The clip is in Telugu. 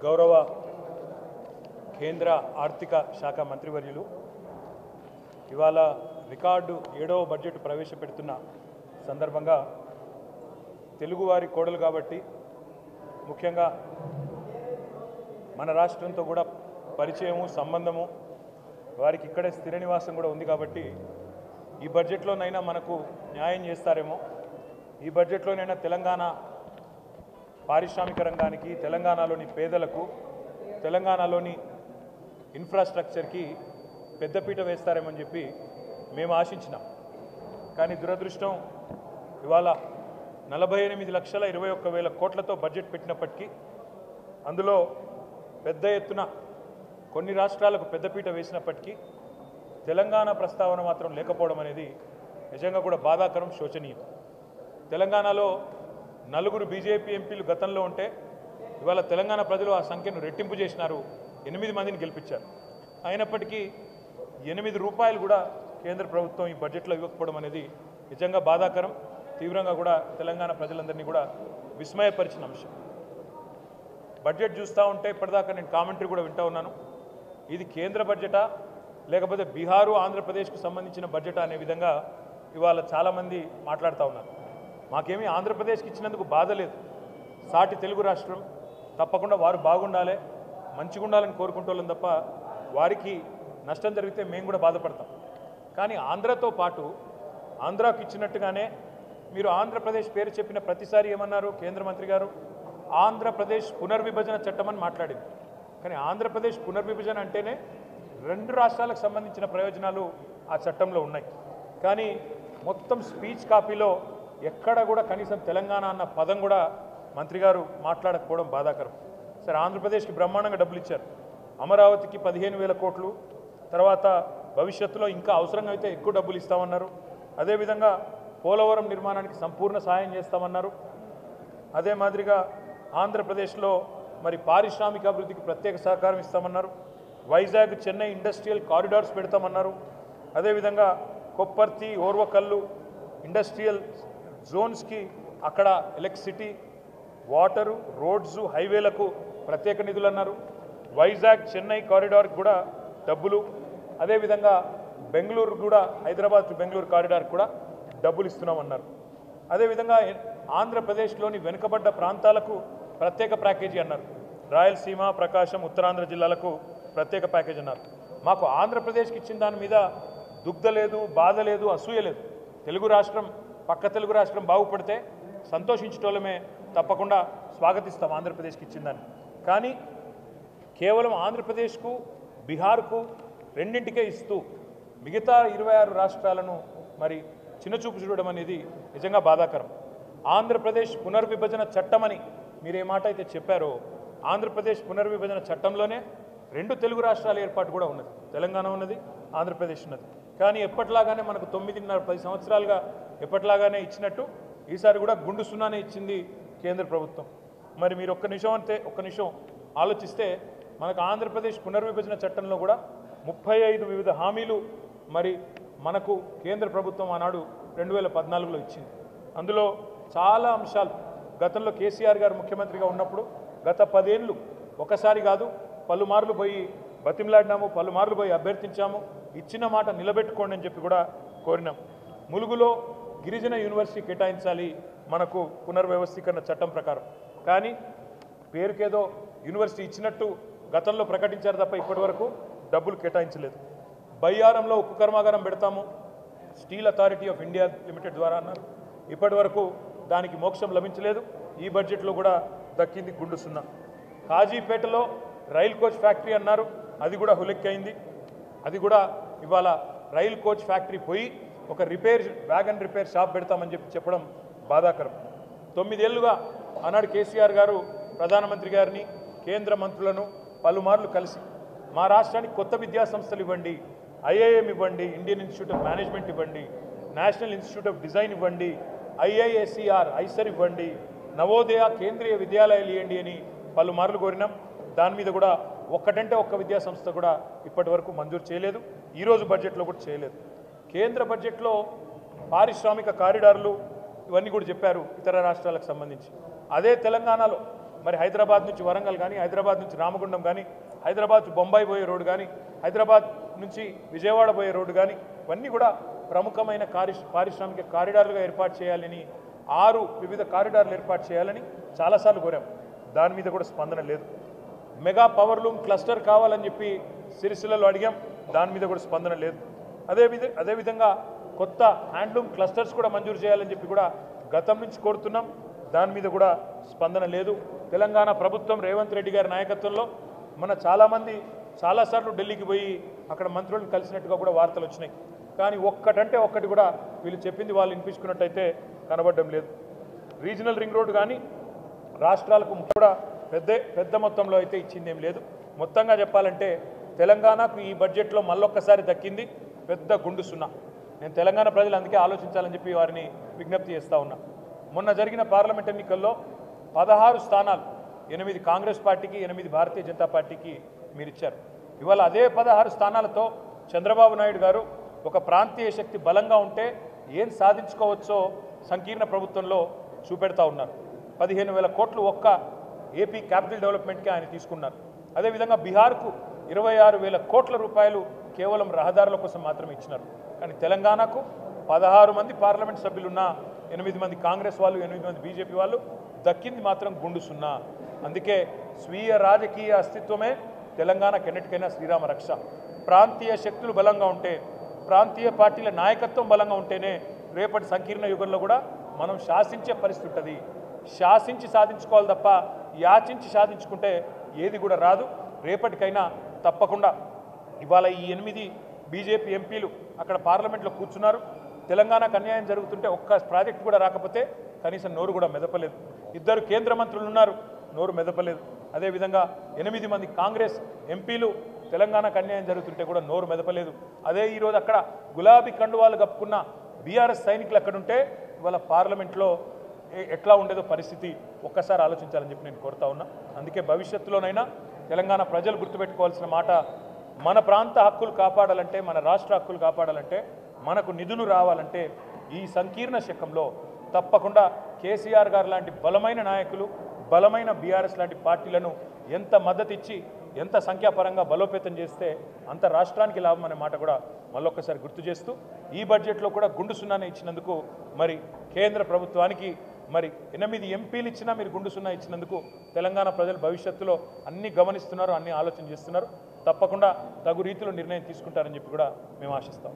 గౌరవ కేంద్ర ఆర్థిక శాఖ మంత్రివర్యులు ఇవాళ రికార్డు 7వ బడ్జెట్ ప్రవేశపెడుతున్న సందర్భంగా తెలుగువారి కోడలు కాబట్టి ముఖ్యంగా మన రాష్ట్రంతో కూడా పరిచయము సంబంధము వారికి ఇక్కడే స్థిర నివాసం కూడా ఉంది కాబట్టి ఈ బడ్జెట్లోనైనా మనకు న్యాయం చేస్తారేమో ఈ బడ్జెట్లోనైనా తెలంగాణ పారిశ్రామిక రంగానికి తెలంగాణలోని పేదలకు తెలంగాణలోని ఇన్ఫ్రాస్ట్రక్చర్కి పెద్దపీట వేస్తారేమని చెప్పి మేము ఆశించినాం. కానీ దురదృష్టం ఇవాళ 48,21,000 కోట్లతో బడ్జెట్ పెట్టినప్పటికీ అందులో పెద్ద ఎత్తున కొన్ని రాష్ట్రాలకు పెద్దపీట వేసినప్పటికీ తెలంగాణ ప్రస్తావన మాత్రం లేకపోవడం అనేది నిజంగా కూడా బాధాకరం, శోచనీయం. తెలంగాణలో 4 బీజేపీ ఎంపీలు గతంలో ఉంటే ఇవాళ తెలంగాణ ప్రజలు ఆ సంఖ్యను రెట్టింపు చేసినారు, 8 మందిని గెలిపించారు. అయినప్పటికీ 8 రూపాయలు కూడా కేంద్ర ప్రభుత్వం ఈ బడ్జెట్లో ఇవ్వకపోవడం అనేది నిజంగా బాధాకరం, తీవ్రంగా కూడా తెలంగాణ ప్రజలందరినీ కూడా విస్మయపరిచిన అంశం. బడ్జెట్ చూస్తూ ఉంటే ఇప్పటిదాకా నేను కామెంటరీ కూడా వింటూ ఉన్నాను. ఇది కేంద్ర బడ్జెటా లేకపోతే బీహారు ఆంధ్రప్రదేశ్కు సంబంధించిన బడ్జెటా అనే విధంగా ఇవాళ చాలామంది మాట్లాడుతూ ఉన్నారు. మాకేమీ ఆంధ్రప్రదేశ్కి ఇచ్చినందుకు బాధ లేదు. సాటి తెలుగు రాష్ట్రం, తప్పకుండా వారు బాగుండాలి, మంచిగా ఉండాలని కోరుకుంటోళ్ళం తప్ప వారికి నష్టం జరిగితే మేము కూడా బాధపడతాం. కానీ ఆంధ్రతో పాటు ఆంధ్రాకు ఇచ్చినట్టుగానే మీరు ఆంధ్రప్రదేశ్ పేరు చెప్పిన ప్రతిసారి ఏమన్నారు కేంద్ర మంత్రి గారు? ఆంధ్రప్రదేశ్ పునర్విభజన చట్టం అని మాట్లాడింది. కానీ ఆంధ్రప్రదేశ్ పునర్విభజన అంటేనే 2 రాష్ట్రాలకు సంబంధించిన ప్రయోజనాలు ఆ చట్టంలో ఉన్నాయి. కానీ మొత్తం స్పీచ్ కాపీలో ఎక్కడ కూడా కనీసం తెలంగాణ అన్న పదం కూడా మంత్రి గారు మాట్లాడకపోవడం బాధాకరం. సరే, ఆంధ్రప్రదేశ్కి బ్రహ్మాండంగా డబ్బులు ఇచ్చారు. అమరావతికి 15,000 కోట్లు, తర్వాత భవిష్యత్తులో ఇంకా అవసరంగా అయితే ఎక్కువ డబ్బులు ఇస్తామన్నారు. అదేవిధంగా పోలవరం నిర్మాణానికి సంపూర్ణ సహాయం చేస్తామన్నారు. అదే మాదిరిగా ఆంధ్రప్రదేశ్లో మరి పారిశ్రామిక అభివృద్ధికి ప్రత్యేక సహకారం ఇస్తామన్నారు. వైజాగ్ చెన్నై ఇండస్ట్రియల్ కారిడార్స్ పెడతామన్నారు. అదేవిధంగా కొప్పర్తి ఓర్వకల్లు ఇండస్ట్రియల్ జోన్స్కి అక్కడ ఎలక్ట్రిసిటీ, వాటరు, రోడ్స్, హైవేలకు ప్రత్యేక నిధులు అన్నారు. వైజాగ్ చెన్నై కారిడార్కి కూడా డబ్బులు, అదేవిధంగా బెంగళూరు కూడా హైదరాబాద్ టు బెంగళూరు కారిడార్కి కూడా డబ్బులు ఇస్తున్నామన్నారు. అదేవిధంగా ఆంధ్రప్రదేశ్లోని వెనుకబడ్డ ప్రాంతాలకు ప్రత్యేక ప్యాకేజీ అన్నారు. రాయలసీమ, ప్రకాశం, ఉత్తరాంధ్ర జిల్లాలకు ప్రత్యేక ప్యాకేజీ అన్నారు. మాకు ఆంధ్రప్రదేశ్కి ఇచ్చిన దాని మీద దుగ్ధ లేదు, బాధ లేదు, అసూయ లేదు. తెలుగు రాష్ట్రం, పక్క తెలుగు రాష్ట్రం బాగుపడితే సంతోషించటోళ్ళమే, తప్పకుండా స్వాగతిస్తాం ఆంధ్రప్రదేశ్కి ఇచ్చిందని. కానీ కేవలం ఆంధ్రప్రదేశ్కు బీహార్కు రెండింటికే ఇస్తూ మిగతా 26 రాష్ట్రాలను మరి చిన్నచూపు చూడడం అనేది నిజంగా బాధాకరం. ఆంధ్రప్రదేశ్ పునర్విభజన చట్టమని మీరు ఏ మాట అయితే చెప్పారో, ఆంధ్రప్రదేశ్ పునర్విభజన చట్టంలోనే 2 తెలుగు రాష్ట్రాల ఏర్పాటు కూడా ఉన్నది. తెలంగాణ ఉన్నది, ఆంధ్రప్రదేశ్ ఉన్నది. కానీ ఎప్పట్లాగానే మనకు 9.5-10 సంవత్సరాలుగా ఎప్పట్లాగానే ఇచ్చినట్టు ఈసారి కూడా గుండు సున్నానే ఇచ్చింది కేంద్ర ప్రభుత్వం. మరి మీరు ఒక్క నిమిషం ఆలోచిస్తే మనకు ఆంధ్రప్రదేశ్ పునర్విభజన చట్టంలో కూడా 35 వివిధ హామీలు మరి మనకు కేంద్ర ప్రభుత్వం ఆనాడు 2014లో ఇచ్చింది. అందులో చాలా అంశాలు గతంలో కేసీఆర్ గారు ముఖ్యమంత్రిగా ఉన్నప్పుడు గత 10 ఏళ్ళు ఒకసారి కాదు పలుమార్లు పోయి బతిమలాడినాము, పలుమార్లు పోయి అభ్యర్థించాము, ఇచ్చిన మాట నిలబెట్టుకోండి అని చెప్పి కూడా కోరినాం. ములుగులో గిరిజన యూనివర్సిటీ కేటాయించాలి మనకు పునర్వ్యవస్థీకరణ చట్టం ప్రకారం. కానీ పేరుకేదో యూనివర్సిటీ ఇచ్చినట్టు గతంలో ప్రకటించారు తప్ప ఇప్పటి వరకు డబ్బులు కేటాయించలేదు. బయ్యారంలో ఉక్కు కర్మాగారం పెడతాము steel authority of India limited ద్వారా అన్నారు. ఇప్పటి వరకు దానికి మోక్షం లభించలేదు. ఈ బడ్జెట్లో కూడా దక్కింది గుండు సున్నా. కాజీపేటలో రైల్ కోచ్ ఫ్యాక్టరీ అన్నారు, అది కూడా హులెక్కైంది. అది కూడా ఇవాళ రైల్ కోచ్ ఫ్యాక్టరీ పోయి ఒక వ్యాగన్ రిపేర్ షాప్ పెడతామని చెప్పడం బాధాకరం. 9 ఏళ్లుగా ఆనాడు కేసీఆర్ గారు ప్రధానమంత్రి గారిని, కేంద్ర మంత్రులను పలుమార్లు కలిసి మా రాష్ట్రానికి కొత్త విద్యా సంస్థలు ఇవ్వండి, ఐఐఎం ఇవ్వండి, ఇండియన్ ఇన్స్టిట్యూట్ ఆఫ్ మేనేజ్మెంట్ ఇవ్వండి, నేషనల్ ఇన్స్టిట్యూట్ ఆఫ్ డిజైన్ ఇవ్వండి, ఐఐఎస్ఈఆర్ ఐసర్ ఇవ్వండి, నవోదయ కేంద్రీయ విద్యాలయాలు ఇవ్వండి అని పలుమార్లు కోరినాం. దాని మీద కూడా ఒక్కటంటే ఒక్క విద్యా సంస్థ కూడా ఇప్పటి వరకు మంజూరు చేయలేదు. ఈరోజు బడ్జెట్లో కూడా చేయలేదు. కేంద్ర బడ్జెట్లో పారిశ్రామిక కారిడార్లు ఇవన్నీ కూడా చెప్పారు ఇతర రాష్ట్రాలకు సంబంధించి. అదే తెలంగాణలో మరి హైదరాబాద్ నుంచి వరంగల్ కానీ, హైదరాబాద్ నుంచి రామగుండం కానీ, హైదరాబాద్ నుంచి బొంబాయి పోయే రోడ్డు కానీ, హైదరాబాద్ నుంచి విజయవాడ పోయే రోడ్డు కానీ, ఇవన్నీ కూడా ప్రముఖమైన పారిశ్రామిక కారిడార్లుగా ఏర్పాటు చేయాలని 6 వివిధ కారిడార్లు ఏర్పాటు చేయాలని చాలాసార్లు కోరాం. దాని మీద కూడా స్పందన లేదు. మెగా పవర్ లూమ్ క్లస్టర్ కావాలని చెప్పి సిరిసిల్లలో అడిగాం. దాని మీద కూడా స్పందన లేదు. అదేవిధంగా కొత్త హ్యాండ్లూమ్ క్లస్టర్స్ కూడా మంజూరు చేయాలని చెప్పి కూడా గతం నుంచి కోరుతున్నాం. దాని మీద కూడా స్పందన లేదు. తెలంగాణ ప్రభుత్వం రేవంత్ రెడ్డి గారి నాయకత్వంలో మన చాలామంది చాలాసార్లు ఢిల్లీకి పోయి అక్కడ మంత్రులను కలిసినట్టుగా కూడా వార్తలు వచ్చినాయి. కానీ ఒక్కటంటే ఒక్కటి కూడా వీళ్ళు చెప్పింది వాళ్ళు వినిపించుకున్నట్టయితే కనబడడం లేదు. రీజనల్ రింగ్ రోడ్డు కానీ రాష్ట్రాలకు కూడా పెద్ద మొత్తంలో అయితే ఇచ్చిందేం లేదు. మొత్తంగా చెప్పాలంటే తెలంగాణకు ఈ బడ్జెట్లో మళ్ళొక్కసారి దక్కింది పెద్ద గుండు సున్నా. నేను తెలంగాణ ప్రజలు అందుకే ఆలోచించాలని చెప్పి వారిని విజ్ఞప్తి చేస్తూ ఉన్నా. మొన్న జరిగిన పార్లమెంట్ ఎన్నికల్లో 16 స్థానాలు 8 కాంగ్రెస్ పార్టీకి, 8 భారతీయ జనతా పార్టీకి మీరు ఇచ్చారు. ఇవాళ అదే 16 స్థానాలతో చంద్రబాబు నాయుడు గారు ఒక ప్రాంతీయ శక్తి బలంగా ఉంటే ఏం సాధించుకోవచ్చో సంకీర్ణ ప్రభుత్వంలో చూపెడతా ఉన్నారు. 15,000 కోట్లు ఒక్క ఏపీ క్యాపిటల్ డెవలప్మెంట్కి ఆయన తీసుకున్నారు. అదేవిధంగా బీహార్కు 26,000 కోట్ల రూపాయలు కేవలం రహదారుల కోసం మాత్రమే ఇచ్చినారు. కానీ తెలంగాణకు 16 మంది పార్లమెంట్ సభ్యులున్న 8 మంది కాంగ్రెస్ వాళ్ళు, 8 మంది బీజేపీ వాళ్ళు దక్కింది మాత్రం గుండు సున్నా. అందుకే స్వీయ రాజకీయ అస్తిత్వమే తెలంగాణకు ఎన్నిటికైనా శ్రీరామ రక్ష. ప్రాంతీయ శక్తులు బలంగా ఉంటే, ప్రాంతీయ పార్టీల నాయకత్వం బలంగా ఉంటేనే రేపటి సంకీర్ణ యుగంలో కూడా మనం శాసించే పరిస్థితి ఉంటుంది. శాసించి సాధించుకోవాలి తప్ప యాచించి సాధించుకుంటే ఏది కూడా రాదు. రేపటికైనా తప్పకుండా ఇవాళ ఈ 8 బీజేపీ ఎంపీలు అక్కడ పార్లమెంట్లో కూర్చున్నారు. తెలంగాణకు అన్యాయం జరుగుతుంటే ఒక్క ప్రాజెక్ట్ కూడా రాకపోతే కనీసం నోరు కూడా మెదపలేదు. 2 కేంద్ర మంత్రులు ఉన్నారు, నోరు మెదపలేదు. అదేవిధంగా 8 మంది కాంగ్రెస్ ఎంపీలు తెలంగాణకు అన్యాయం జరుగుతుంటే కూడా నోరు మెదపలేదు. అదే ఈరోజు అక్కడ గులాబీ కండువాలు కప్పుకున్న బీఆర్ఎస్ సైనికులు అక్కడుంటే ఇవాళ పార్లమెంట్లో ఎట్లా ఉండేదో పరిస్థితి ఒక్కసారి ఆలోచించాలని చెప్పి నేను కోరుతా ఉన్నా. అందుకే భవిష్యత్తులోనైనా తెలంగాణ ప్రజలు గుర్తుపెట్టుకోవాల్సిన మాట, మన ప్రాంత హక్కులు కాపాడాలంటే, మన రాష్ట్ర హక్కులు కాపాడాలంటే, మనకు నిధులు రావాలంటే ఈ సంకీర్ణ శకంలో తప్పకుండా కేసీఆర్ గారు లాంటి బలమైన నాయకులు, బలమైన బీఆర్ఎస్ లాంటి పార్టీలను ఎంత మద్దతు ఇచ్చి ఎంత సంఖ్యాపరంగా బలోపేతం చేస్తే అంత రాష్ట్రానికి లాభం అనే మాట కూడా మళ్ళొక్కసారి గుర్తు చేస్తూ ఈ బడ్జెట్లో కూడా గుండు సున్నానే ఇచ్చినందుకు మరి కేంద్ర ప్రభుత్వానికి మరి 8 ఎంపీలు ఇచ్చినా మీరు గుండు సున్నా ఇచ్చినందుకు తెలంగాణ ప్రజలు భవిష్యత్తులో అన్ని గమనిస్తున్నారు, అన్ని ఆలోచన చేస్తున్నారు. తప్పకుండా తగు రీతిలో నిర్ణయం తీసుకుంటారని చెప్పి కూడా మేము ఆశిస్తాం.